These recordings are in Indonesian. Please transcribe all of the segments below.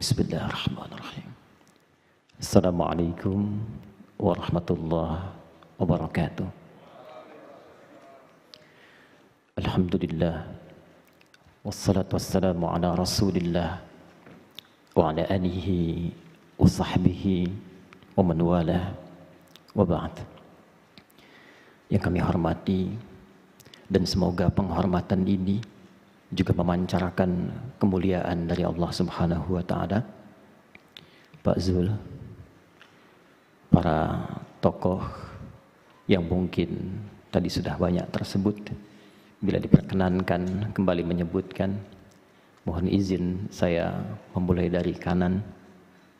Bismillahirrahmanirrahim. Assalamualaikum warahmatullahi wabarakatuh. Alhamdulillah, wassalatu wassalamu ala rasulillah wa ala alihi wa sahbihi wa man walah wa ba'd. Yang kami hormati, dan semoga penghormatan ini juga memancarkan kemuliaan dari Allah Subhanahu wa Ta'ala, Pak Zul, para tokoh yang mungkin tadi sudah banyak tersebut, bila diperkenankan kembali menyebutkan, mohon izin saya memulai dari kanan,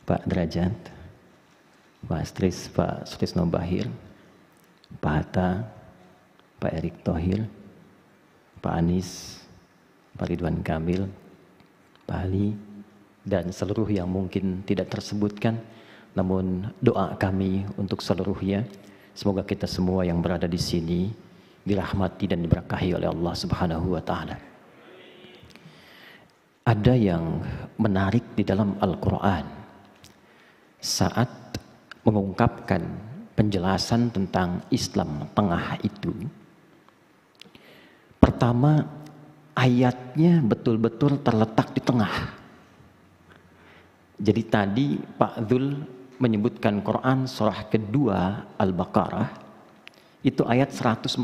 Pak Derajat, Pak Astris, Pak Sutrisno Bahir, Pak Hatta, Pak Erick Thohir, Pak Anies, Pak Ridwan Kamil, Pak Ali, dan seluruh yang mungkin tidak tersebutkan, namun doa kami untuk seluruhnya, semoga kita semua yang berada di sini dirahmati dan diberkahi oleh Allah Subhanahu wa Ta'ala. Ada yang menarik di dalam Al-Quran saat mengungkapkan penjelasan tentang Islam tengah itu. Pertama, ayatnya betul-betul terletak di tengah. Jadi tadi Pak Zul menyebutkan Quran surah kedua Al-Baqarah itu ayat 143.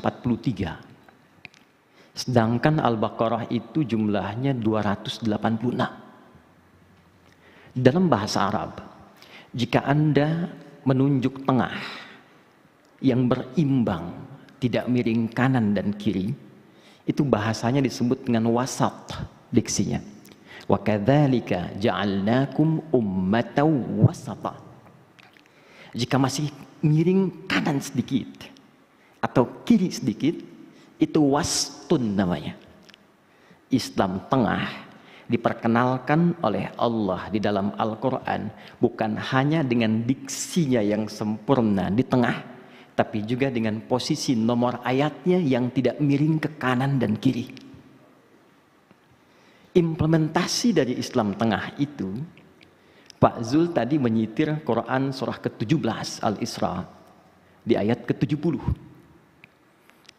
Sedangkan Al-Baqarah itu jumlahnya 286. Dalam bahasa Arab, jika Anda menunjuk tengah yang berimbang, tidak miring kanan dan kiri, itu bahasanya disebut dengan wasat diksinya. Wa kadzalika ja'alnakum ummatan wasata. Jika masih miring kanan sedikit atau kiri sedikit, itu wastun namanya. Islam tengah diperkenalkan oleh Allah di dalam Al-Quran bukan hanya dengan diksinya yang sempurna di tengah, tapi juga dengan posisi nomor ayatnya yang tidak miring ke kanan dan kiri. Implementasi dari Islam tengah itu, Pak Zul tadi menyitir Quran surah ke-17 Al-Isra di ayat ke-70.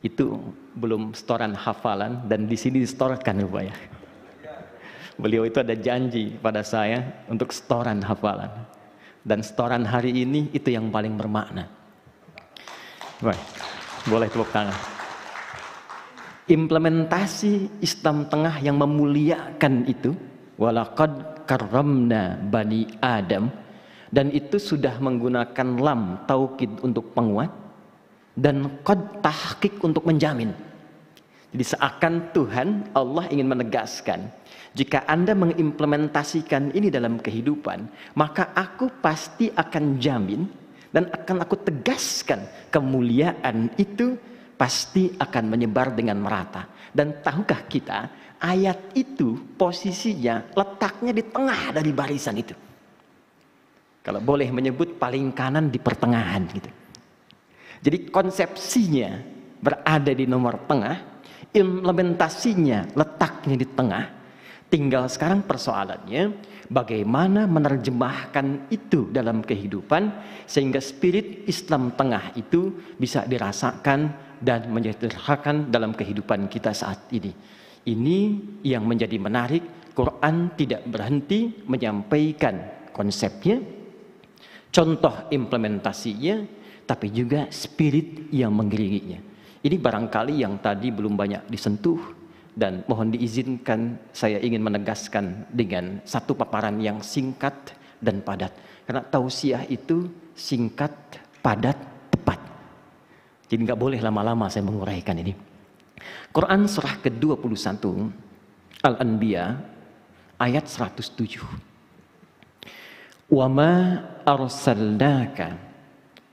Itu belum setoran hafalan, dan di sini distorkan rupanya. Beliau itu ada janji pada saya untuk setoran hafalan, dan setoran hari ini itu yang paling bermakna. Baik, boleh tepuk tangan. Implementasi Islam tengah yang memuliakan itu, walaqad karramna bani Adam, dan itu sudah menggunakan lam taukid untuk penguat dan qad tahqiq untuk menjamin. Jadi seakan Tuhan Allah ingin menegaskan, jika Anda mengimplementasikan ini dalam kehidupan, maka aku pasti akan jamin dan akan aku tegaskan kemuliaan itu pasti akan menyebar dengan merata. Dan tahukah kita, ayat itu posisinya letaknya di tengah dari barisan itu. Kalau boleh menyebut paling kanan di pertengahan gitu. Jadi konsepsinya berada di nomor tengah, implementasinya letaknya di tengah. Tinggal sekarang persoalannya, bagaimana menerjemahkan itu dalam kehidupan sehingga spirit Islam tengah itu bisa dirasakan dan menyederhanakan dalam kehidupan kita saat ini. Ini yang menjadi menarik. Quran tidak berhenti menyampaikan konsepnya, contoh implementasinya, tapi juga spirit yang mengiringinya. Ini barangkali yang tadi belum banyak disentuh. Dan mohon diizinkan saya ingin menegaskan dengan satu paparan yang singkat dan padat. Karena tausiah itu singkat, padat, tepat. Jadi nggak boleh lama-lama saya menguraikan ini. Quran surah ke-21 Al-Anbiya ayat 107. Wa ma arsalnaka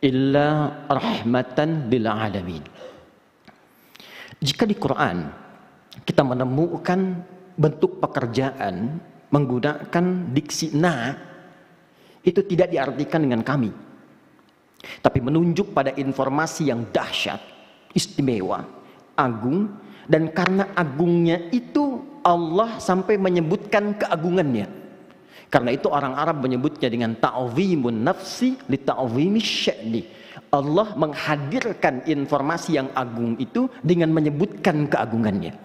illa rahmatan lil alamin. Jika di Quran kita menemukan bentuk pekerjaan menggunakan diksi na, itu tidak diartikan dengan kami, tapi menunjuk pada informasi yang dahsyat, istimewa, agung, dan karena agungnya itu Allah sampai menyebutkan keagungannya. Karena itu orang Arab menyebutnya dengan ta'zimun nafsi li ta'zimi sya'ni. Allah menghadirkan informasi yang agung itu dengan menyebutkan keagungannya.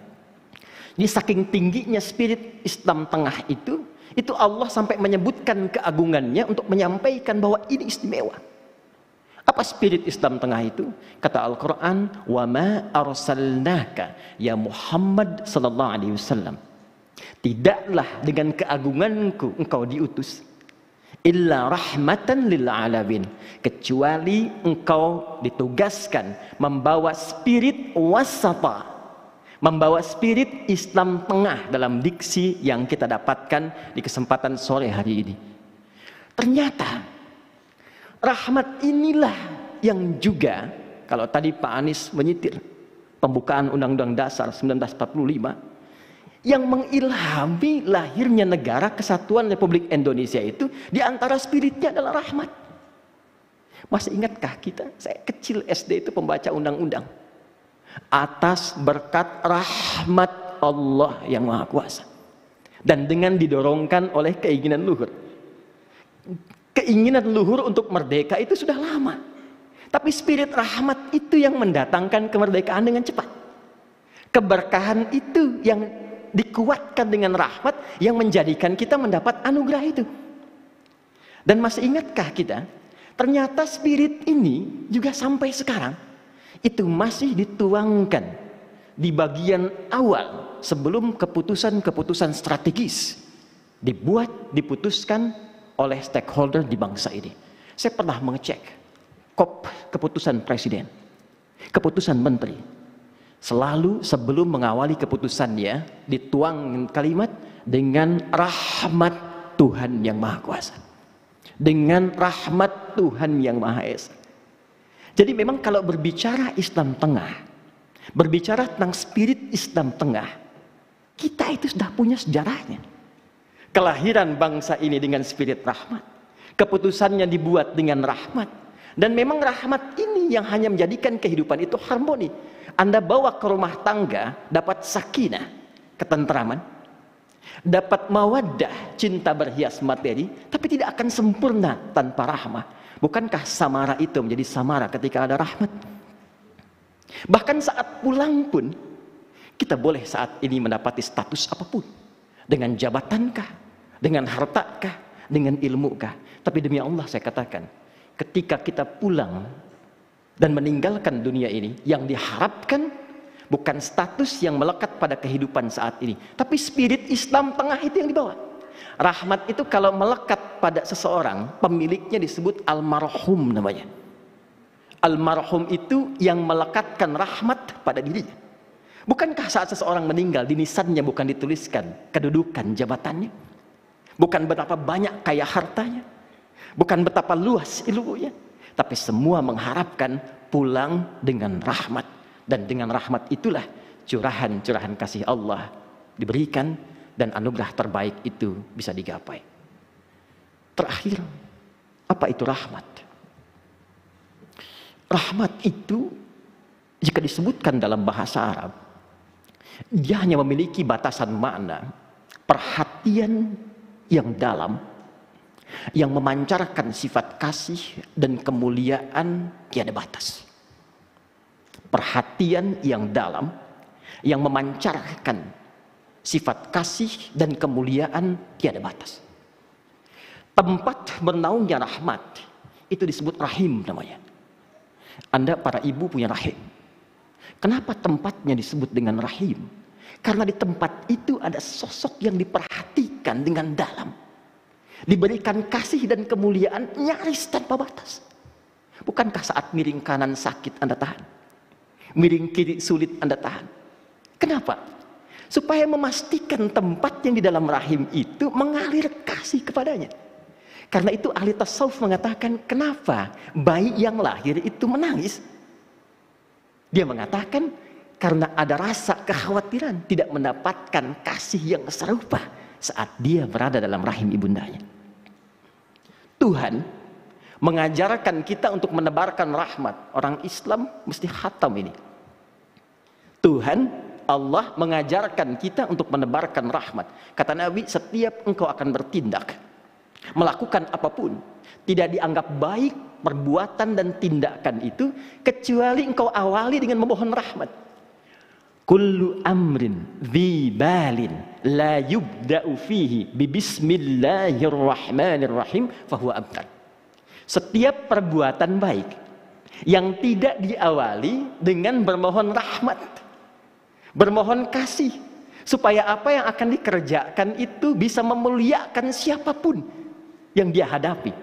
Jadi saking tingginya spirit Islam tengah itu Allah sampai menyebutkan keagungannya untuk menyampaikan bahwa ini istimewa. Apa spirit Islam tengah itu? Kata Al-Quran, wa ma arsalnaka ya Muhammad sallallahu alaihi wasallam. Tidaklah dengan keagunganku engkau diutus illa rahmatan lil alamin, kecuali engkau ditugaskan membawa spirit wasata, membawa spirit Islam tengah dalam diksi yang kita dapatkan di kesempatan sore hari ini. Ternyata rahmat inilah yang juga, kalau tadi Pak Anies menyitir pembukaan Undang-Undang Dasar 1945, yang mengilhami lahirnya negara kesatuan Republik Indonesia itu, di antara spiritnya adalah rahmat. Masih ingatkah kita? Saya kecil SD itu pembaca undang-undang. Atas berkat rahmat Allah yang Maha Kuasa. Dan dengan didorongkan oleh keinginan luhur. Keinginan luhur untuk merdeka itu sudah lama. Tapi spirit rahmat itu yang mendatangkan kemerdekaan dengan cepat. Keberkahan itu yang dikuatkan dengan rahmat yang menjadikan kita mendapat anugerah itu. Dan masih ingatkah kita? Ternyata spirit ini juga sampai sekarang itu masih dituangkan di bagian awal sebelum keputusan-keputusan strategis diputuskan oleh stakeholder di bangsa ini. Saya pernah mengecek keputusan presiden, keputusan menteri. Selalu sebelum mengawali keputusannya dituang kalimat dengan rahmat Tuhan yang Maha Kuasa, dengan rahmat Tuhan yang Maha Esa. Jadi memang kalau berbicara Islam tengah, berbicara tentang spirit Islam tengah, kita itu sudah punya sejarahnya. Kelahiran bangsa ini dengan spirit rahmat, keputusannya dibuat dengan rahmat, dan memang rahmat ini yang hanya menjadikan kehidupan itu harmoni. Anda bawa ke rumah tangga dapat sakinah, ketentraman, dapat mawaddah, cinta berhias materi, tapi tidak akan sempurna tanpa rahmah. Bukankah samara itu menjadi samara ketika ada rahmat? Bahkan saat pulang pun kita boleh saat ini mendapati status apapun, dengan jabatankah, dengan hartakah, dengan ilmukah. Tapi demi Allah saya katakan, ketika kita pulang dan meninggalkan dunia ini, yang diharapkan bukan status yang melekat pada kehidupan saat ini, tapi spirit Islam tengah itu yang dibawa. Rahmat itu kalau melekat pada seseorang, pemiliknya disebut almarhum namanya. Almarhum itu yang melekatkan rahmat pada dirinya. Bukankah saat seseorang meninggal, di nisannya bukan dituliskan kedudukan jabatannya, bukan betapa banyak kaya hartanya, bukan betapa luas ilmunya, tapi semua mengharapkan pulang dengan rahmat. Dan dengan rahmat itulah curahan-curahan kasih Allah diberikan dan anugerah terbaik itu bisa digapai. Terakhir, apa itu rahmat? Rahmat itu jika disebutkan dalam bahasa Arab, dia hanya memiliki batasan makna, perhatian yang dalam, yang memancarkan sifat kasih dan kemuliaan tiada batas. Perhatian yang dalam yang memancarkan sifat kasih dan kemuliaan tiada batas. Tempat bernaungnya rahmat itu disebut rahim namanya. Anda para ibu punya rahim. Kenapa tempatnya disebut dengan rahim? Karena di tempat itu ada sosok yang diperhatikan dengan dalam, diberikan kasih dan kemuliaan nyaris tanpa batas. Bukankah saat miring kanan sakit Anda tahan, miring kiri sulit Anda tahan? Kenapa? Supaya memastikan tempat yang di dalam rahim itu mengalir kasih kepadanya. Karena itu ahli tasawuf mengatakan, kenapa bayi yang lahir itu menangis? Dia mengatakan karena ada rasa kekhawatiran tidak mendapatkan kasih yang serupa saat dia berada dalam rahim ibundanya. Tuhan mengajarkan kita untuk menebarkan rahmat. Orang Islam mesti khatam ini. Tuhan Allah mengajarkan kita untuk menebarkan rahmat. Kata Nabi, setiap engkau akan bertindak, melakukan apapun, tidak dianggap baik perbuatan dan tindakan itu kecuali engkau awali dengan memohon rahmat. Kullu amrin dhi balin la yubda'u fihi bi bismillahirrahmanirrahim fahuwa abtar. Setiap perbuatan baik yang tidak diawali dengan bermohon rahmat, bermohon kasih, supaya apa yang akan dikerjakan itu bisa memuliakan siapapun yang dia hadapi.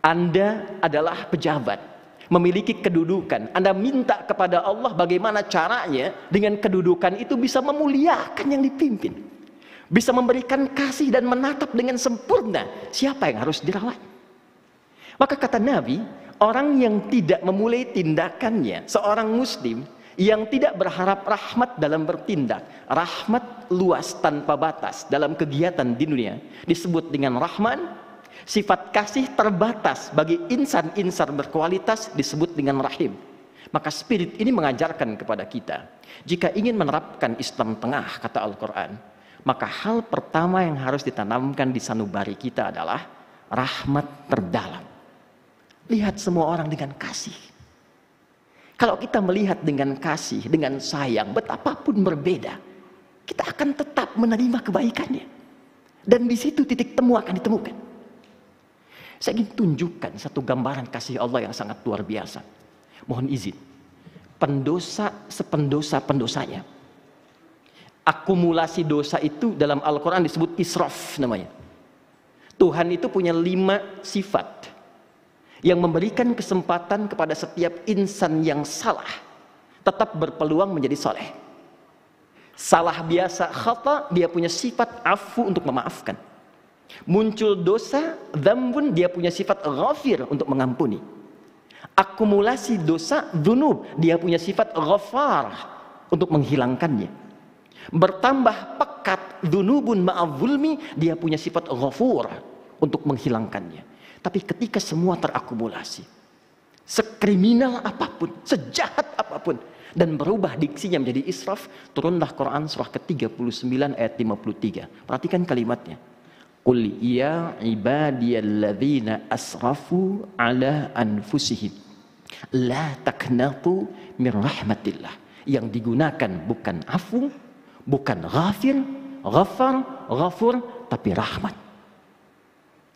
Anda adalah pejabat, memiliki kedudukan. Anda minta kepada Allah bagaimana caranya dengan kedudukan itu bisa memuliakan yang dipimpin, bisa memberikan kasih dan menatap dengan sempurna siapa yang harus dirawat. Maka kata Nabi, orang yang tidak memulai tindakannya, seorang muslim yang tidak berharap rahmat dalam bertindak, rahmat luas tanpa batas dalam kegiatan di dunia, disebut dengan Rahman. Sifat kasih terbatas bagi insan-insan berkualitas disebut dengan Rahim. Maka spirit ini mengajarkan kepada kita, jika ingin menerapkan Islam tengah, kata Al-Quran, maka hal pertama yang harus ditanamkan di sanubari kita adalah rahmat terdalam. Lihat semua orang dengan kasih. Kalau kita melihat dengan kasih, dengan sayang, betapapun berbeda, kita akan tetap menerima kebaikannya. Dan di situ titik temu akan ditemukan. Saya ingin tunjukkan satu gambaran kasih Allah yang sangat luar biasa. Mohon izin. Pendosa sependosa-pendosanya. Akumulasi dosa itu dalam Al-Quran disebut israf namanya. Tuhan itu punya 5 sifat yang memberikan kesempatan kepada setiap insan yang salah tetap berpeluang menjadi soleh. Salah biasa, khata, dia punya sifat afu untuk memaafkan. Muncul dosa, dzambun, dia punya sifat ghafir untuk mengampuni. Akumulasi dosa, dzunub, dia punya sifat ghafar untuk menghilangkannya. Bertambah pekat, dzunubun ma'adzulmi, dia punya sifat ghafur untuk menghilangkannya. Tapi ketika semua terakumulasi, sekriminal apapun, sejahat apapun, dan berubah diksinya menjadi israf, turunlah Quran surah ke-39 ayat 53. Perhatikan kalimatnya. Qul ya ibadiyalladzina asrafu ala anfusihim la taqnatu min rahmatillah. Yang digunakan bukan afu, bukan ghafir, ghafar, ghafur, tapi rahmat.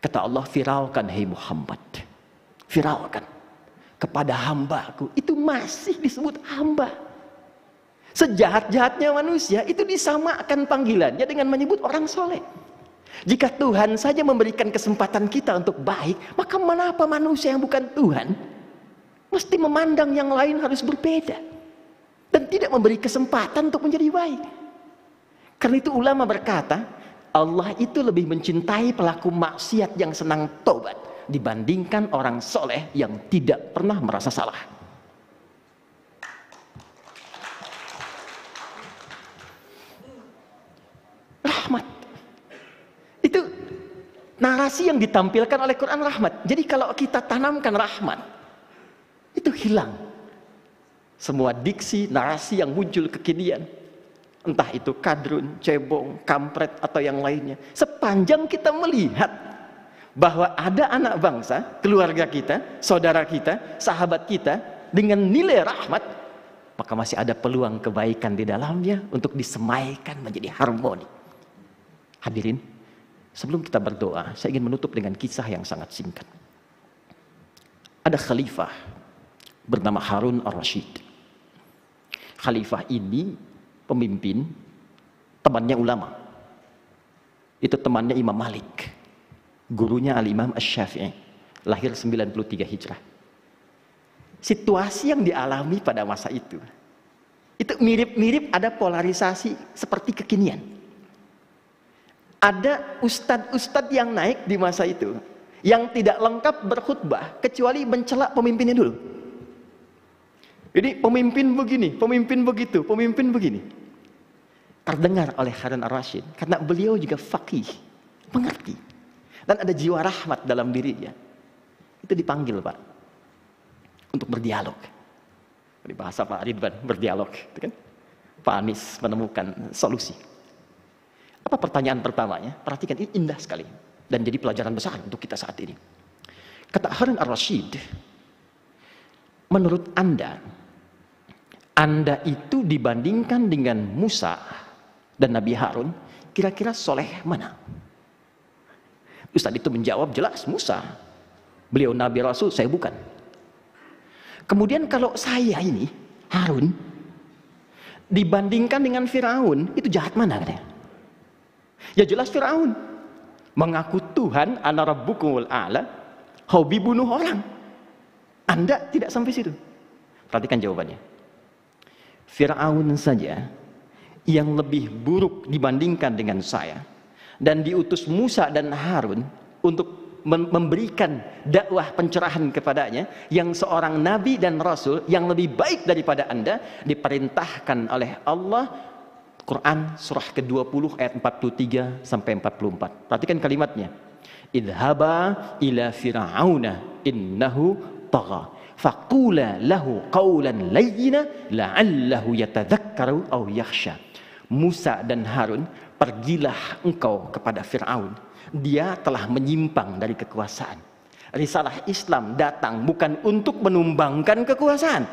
Kata Allah, firalkan hai Muhammad, firalkan kepada hambaku. Itu masih disebut hamba. Sejahat-jahatnya manusia itu disamakan panggilannya dengan menyebut orang soleh. Jika Tuhan saja memberikan kesempatan kita untuk baik, maka mengapa manusia yang bukan Tuhan mesti memandang yang lain harus berbeda dan tidak memberi kesempatan untuk menjadi baik. Karena itu ulama berkata, Allah itu lebih mencintai pelaku maksiat yang senang tobat dibandingkan orang soleh yang tidak pernah merasa salah. Rahmat itu narasi yang ditampilkan oleh Quran, rahmat. Jadi kalau kita tanamkan rahmat, itu hilang semua diksi, narasi yang muncul kekinian, entah itu kadrun, cebong, kampret, atau yang lainnya. Sepanjang kita melihat bahwa ada anak bangsa, keluarga kita, saudara kita, sahabat kita dengan nilai rahmat, maka masih ada peluang kebaikan di dalamnya untuk disemaikan menjadi harmoni. Hadirin, sebelum kita berdoa, saya ingin menutup dengan kisah yang sangat singkat. Ada khalifah bernama Harun ar-Rasyid. Khalifah ini pemimpin, temannya ulama. Itu temannya Imam Malik, gurunya Al-Imam Asy-Syafi'i, lahir 93 Hijrah. Situasi yang dialami pada masa itu mirip-mirip ada polarisasi seperti kekinian. Ada ustadz-ustadz yang naik di masa itu yang tidak lengkap berkhutbah kecuali mencela pemimpinnya dulu. Jadi pemimpin begini, pemimpin begitu, pemimpin begini. Terdengar oleh Harun ar-Rasyid karena beliau juga faqih, mengerti, dan ada jiwa rahmat dalam dirinya. Itu dipanggil, Pak, untuk berdialog. Di bahasa Pak Ridwan, berdialog, itu kan? Pak Anies menemukan solusi. Apa pertanyaan pertamanya? Perhatikan, ini indah sekali. dan jadi pelajaran besar untuk kita saat ini. Kata Harun ar-Rasyid, menurut Anda itu dibandingkan dengan Musa dan Nabi Harun, kira-kira soleh mana? Ustaz itu menjawab, jelas Musa. Beliau Nabi Rasul, saya bukan. Kemudian kalau saya ini, Harun, dibandingkan dengan Firaun, itu jahat mana katanya? Ya jelas Firaun. Mengaku Tuhan, ana rabbukumul a'la, hobi bunuh orang. Anda tidak sampai situ. Perhatikan jawabannya. Firaun saja yang lebih buruk dibandingkan dengan saya, dan diutus Musa dan Harun untuk memberikan dakwah pencerahan kepadanya, yang seorang nabi dan rasul yang lebih baik daripada Anda, diperintahkan oleh Allah. Quran surah ke-20 ayat 43 sampai 44. Perhatikan kalimatnya. Idhaba ila fir'auna innahu tagha faqula lahu qawlan layyina la'allahu yatadhakkaru aw yakhsha. Musa dan Harun, pergilah engkau kepada Fir'aun. Dia telah menyimpang dari kekuasaan. Risalah Islam datang bukan untuk menumbangkan kekuasaan,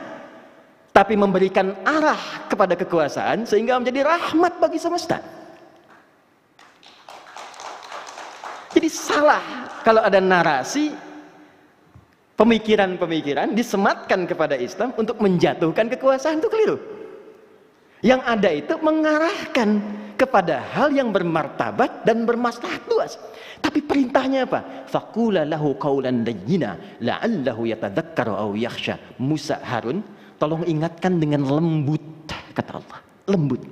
tapi memberikan arah kepada kekuasaan sehingga menjadi rahmat bagi semesta. Jadi salah kalau ada narasi, pemikiran-pemikiran disematkan kepada Islam untuk menjatuhkan kekuasaan, itu keliru. Yang ada itu mengarahkan kepada hal yang bermartabat dan bermaslahat luas. Tapi perintahnya apa? Faqula lahu qawlan layyina la'allahu yatadhakkaru aw yakhsha. Musa, Harun, tolong ingatkan dengan lembut, kata Allah. Lembut.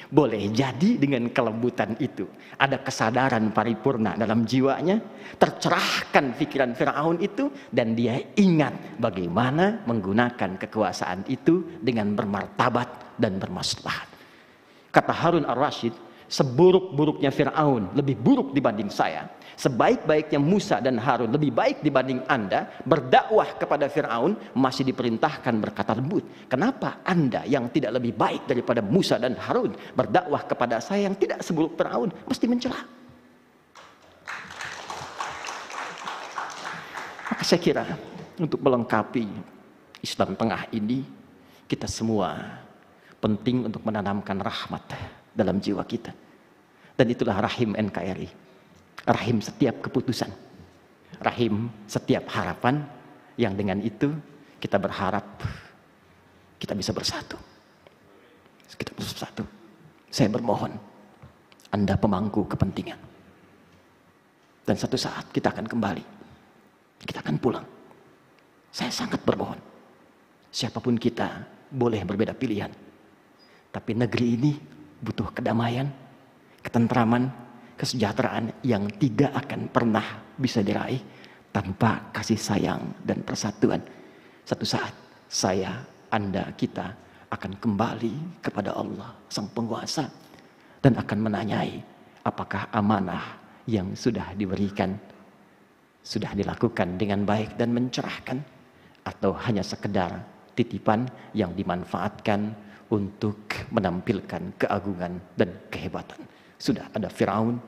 Boleh jadi dengan kelembutan itu ada kesadaran paripurna dalam jiwanya, tercerahkan pikiran Firaun itu, dan dia ingat bagaimana menggunakan kekuasaan itu dengan bermartabat dan bermaslahat. Kata Harun ar-Rasyid, seburuk-buruknya Firaun lebih buruk dibanding saya, sebaik-baiknya Musa dan Harun lebih baik dibanding Anda, berdakwah kepada Firaun masih diperintahkan berkata lembut. Kenapa Anda yang tidak lebih baik daripada Musa dan Harun berdakwah kepada saya yang tidak seburuk Firaun mesti mencela? Maka saya kira untuk melengkapi Islam tengah ini, kita semua penting untuk menanamkan rahmat dalam jiwa kita. Dan itulah rahim NKRI. Rahim setiap keputusan, rahim setiap harapan, yang dengan itu kita berharap kita bisa bersatu. Kita bersatu. Saya bermohon, Anda pemangku kepentingan, dan satu saat kita akan kembali, kita akan pulang. Saya sangat bermohon, siapapun kita boleh berbeda pilihan, tapi negeri ini butuh kedamaian, ketentraman, kesejahteraan yang tidak akan pernah bisa diraih tanpa kasih sayang dan persatuan. Satu saat saya, Anda, kita akan kembali kepada Allah Sang Penguasa dan akan menanyai apakah amanah yang sudah diberikan sudah dilakukan dengan baik dan mencerahkan, atau hanya sekedar titipan yang dimanfaatkan untuk menampilkan keagungan dan kehebatan. Sudah ada Firaun,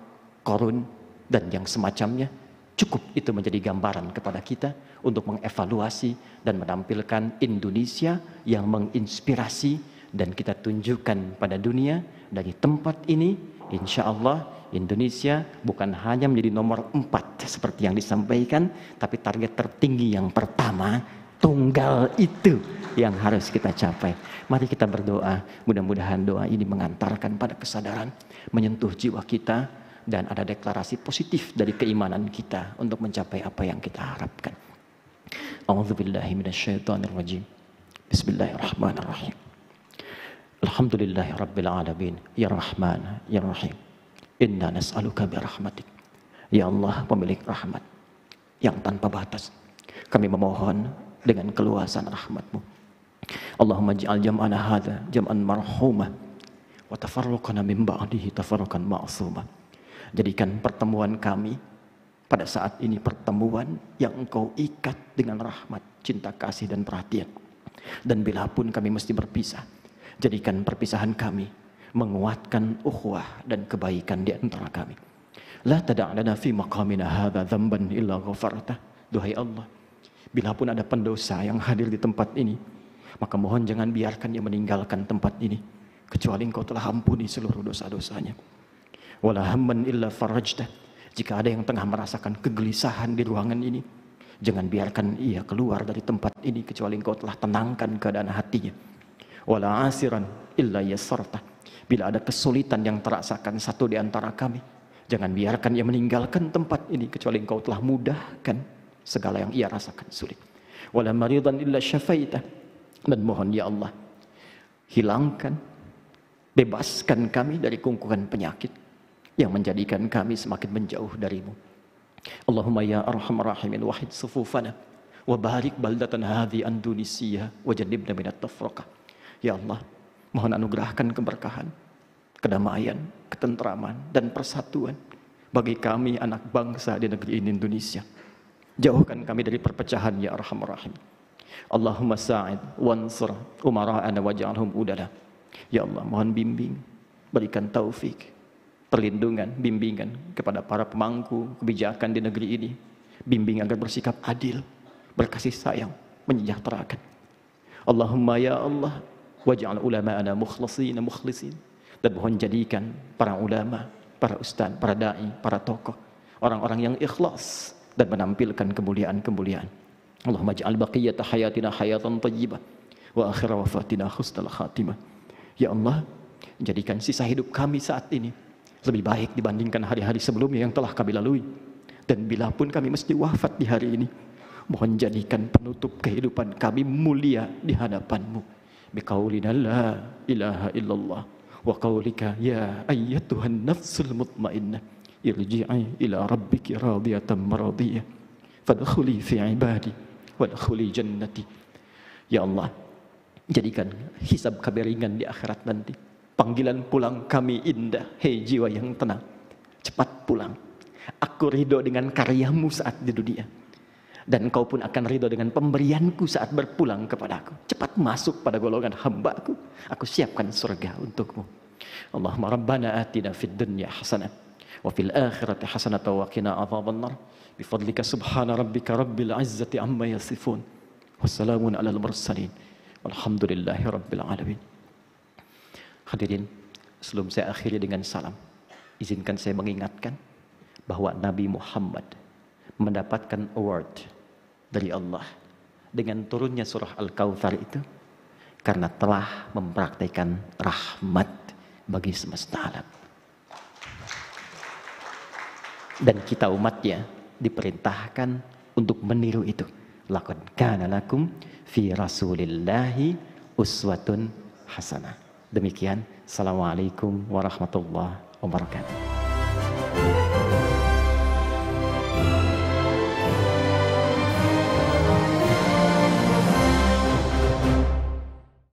Qarun, dan yang semacamnya. Cukup itu menjadi gambaran kepada kita untuk mengevaluasi dan menampilkan Indonesia yang menginspirasi, dan kita tunjukkan pada dunia dari tempat ini, insya Allah Indonesia bukan hanya menjadi nomor 4 seperti yang disampaikan, tapi target tertinggi yang pertama, tunggal, itu yang harus kita capai. Mari kita berdoa, mudah-mudahan doa ini mengantarkan pada kesadaran, menyentuh jiwa kita, dan ada deklarasi positif dari keimanan kita untuk mencapai apa yang kita harapkan. A'udzubillahi minasyaitonirrajim. Bismillahirrahmanirrahim. Alhamdulillahirabbil alamin, ya Rahman, ya Rahim. Inna nas'aluka bi rahmatik. Ya Allah, pemilik rahmat yang tanpa batas, kami memohon dengan keluasan rahmat-Mu. Allahumma ij'al jam'ana hadza jam'an marhumah wa tafarruqana min ba'dihi tafarruqan ma'sumah. Jadikan pertemuan kami pada saat ini pertemuan yang Engkau ikat dengan rahmat, cinta kasih dan perhatian. Dan bila pun kami mesti berpisah, jadikan perpisahan kami menguatkan ukhuwah dan kebaikan di antara kami. La tada' lana fi maqamina hadza dzamban illa ghafartah. Duhai Allah, bila pun ada pendosa yang hadir di tempat ini, maka mohon jangan biarkan dia meninggalkan tempat ini kecuali Engkau telah ampuni seluruh dosa-dosanya. Wala hamman illa farajtah. Jika ada yang tengah merasakan kegelisahan di ruangan ini, jangan biarkan ia keluar dari tempat ini kecuali Engkau telah tenangkan keadaan hatinya. Wala asiran illa yassartah. Bila ada kesulitan yang terasakan satu di antara kami, jangan biarkan ia meninggalkan tempat ini kecuali Engkau telah mudahkan segala yang ia rasakan sulit. Wala maridan illa syafaitah. Dan mohon ya Allah, hilangkan, bebaskan kami dari kungkungan penyakit yang menjadikan kami semakin menjauh darimu. Allahumma ya arhamar rahimin wahid sufufana wa barik baldatan hadhi Indonesia wa jannibna minat tafraqah. Ya Allah, mohon anugerahkan keberkahan, kedamaian, ketentraman dan persatuan bagi kami anak bangsa di negeri ini Indonesia. Jauhkan kami dari perpecahan ya arhamar rahim. Allahumma sa'id wansur umara'ana waj'alhum udala. Ya Allah, mohon bimbing, berikan taufik, perlindungan, bimbingan kepada para pemangku kebijakan di negeri ini. Bimbing agar bersikap adil, berkasih sayang, menyejahterakan. Allahumma ya Allah, waj'al ulama'ana mukhlisin. Dan mohon jadikan para ulama, para ustaz, para da'i, para tokoh, orang-orang yang ikhlas dan menampilkan kemuliaan-kemuliaan. Allahumma ja'al baqiyata hayatina hayatan tayyibah wa akhira wafatina husnal khatimah. Ya Allah, jadikan sisa hidup kami saat ini lebih baik dibandingkan hari-hari sebelumnya yang telah kami lalui. Dan bila pun kami mesti wafat di hari ini, mohon jadikan penutup kehidupan kami mulia di hadapan-Mu. Biqaulina la ilaha illallah wa qaulika ya ayyatuhan nafsul mutmainnah irji'i ila rabbiki radiyatan maradiyah fadkhuli fi ibadi wadkhuli jannati. Ya Allah, jadikan hisab kami ringan di akhirat nanti. Panggilan pulang kami indah. Hei jiwa yang tenang, cepat pulang. Aku ridho dengan karyamu saat di dunia, dan Kau pun akan ridho dengan pemberianku saat berpulang kepadaku. Cepat masuk pada golongan hamba-Ku. Aku siapkan surga untukmu. Allahumma rabbana atina fid dunya hasanah wa fil akhirati hasanah wa qina adzabannar. Bifadlika subhana rabbika rabbil izzati amma yasifun. Wassalamun alal mursalin. Walhamdulillahi rabbil alamin. Hadirin, sebelum saya akhiri dengan salam, izinkan saya mengingatkan bahwa Nabi Muhammad mendapatkan award dari Allah dengan turunnya surah Al-Kautsar itu karena telah mempraktikkan rahmat bagi semesta alam. Dan kita umatnya diperintahkan untuk meniru itu. Laqad kana lakum fi rasulillahi uswatun hasanah. Demikian, assalamualaikum warahmatullahi wabarakatuh.